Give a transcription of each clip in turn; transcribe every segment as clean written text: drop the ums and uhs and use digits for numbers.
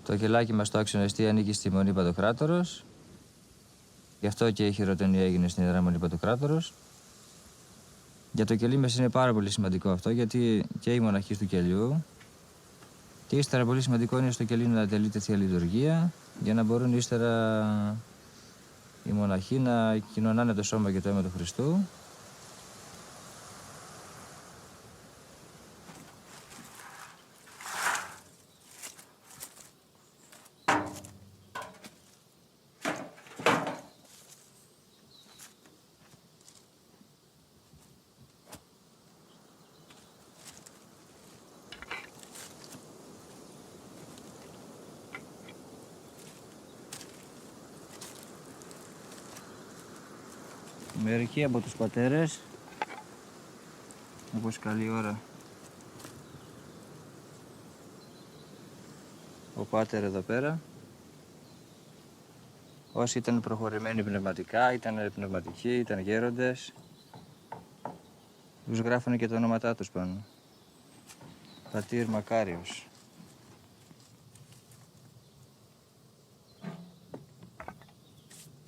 Το κελάκι μας το αξιονεστή ανήκει στη Μονή Παντοκράτορος. Γι' αυτό και η χειροτονία έγινε στην Ιερά Μονή Παντοκράτορος. Για το κελί μας είναι πάρα πολύ σημαντικό αυτό, γιατί και οι μοναχοί του κελιού και ύστερα πολύ σημαντικό είναι στο κελί να τελείται Θεία Λειτουργία, για να μπορούν ύστερα οι μοναχοί να κοινωνάνε το σώμα και το αίμα του Χριστού. Μερικοί από τους πατέρες, όπως καλή ώρα, ο πάτερ εδώ πέρα, όσοι ήταν προχωρημένοι πνευματικά, ήταν πνευματικοί, ήταν γέροντες, τους γράφανε και τα ονόματά τους πάνω. Πατήρ Μακάριος.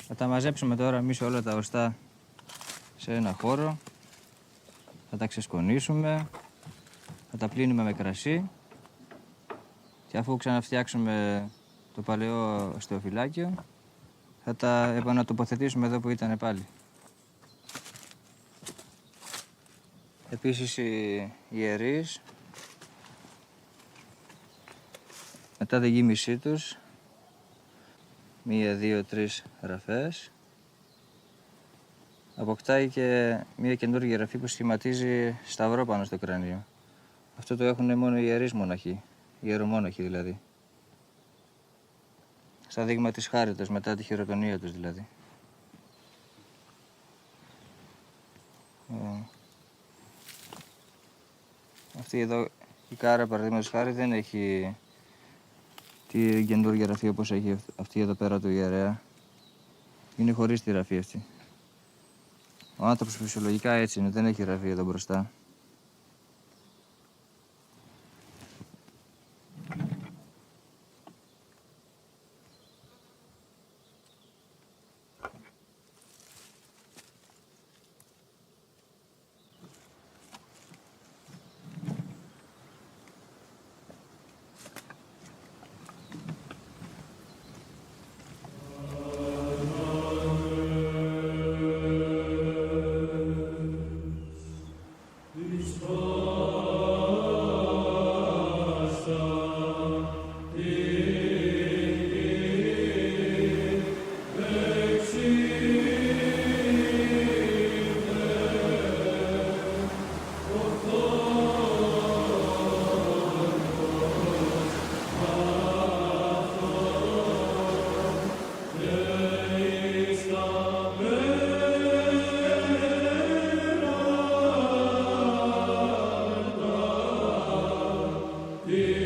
Θα τα μαζέψουμε τώρα εμείς όλα τα οστά σε ένα χώρο, θα τα ξεσκονίσουμε, θα τα πλύνουμε με κρασί και αφού ξαναφτιάξουμε το παλαιό οστεοφυλάκιο θα τα επανατοποθετήσουμε εδώ που ήταν πάλι. Επίσης οι ιερείς μετά τη γύμισή τους, 1, 2, 3 ραφές, αποκτάει και μια καινούργια γραφή που σχηματίζει σταυρό πάνω στο κρανίο. Αυτό το έχουν μόνο οι ιερείς μοναχοί, ιερομόναχοι δηλαδή. Στα δείγμα της χάριτας, μετά τη χειροτονία τους δηλαδή. Αυτή εδώ η κάρα, παραδείγματος χάρη, δεν έχει τη καινούργια γραφή όπως έχει αυτή εδώ πέρα του ιερέα. Είναι χωρίς τη γραφή αυτή. Ο άνθρωπος φυσιολογικά έτσι είναι, δεν έχει γραφή εδώ μπροστά. Yeah.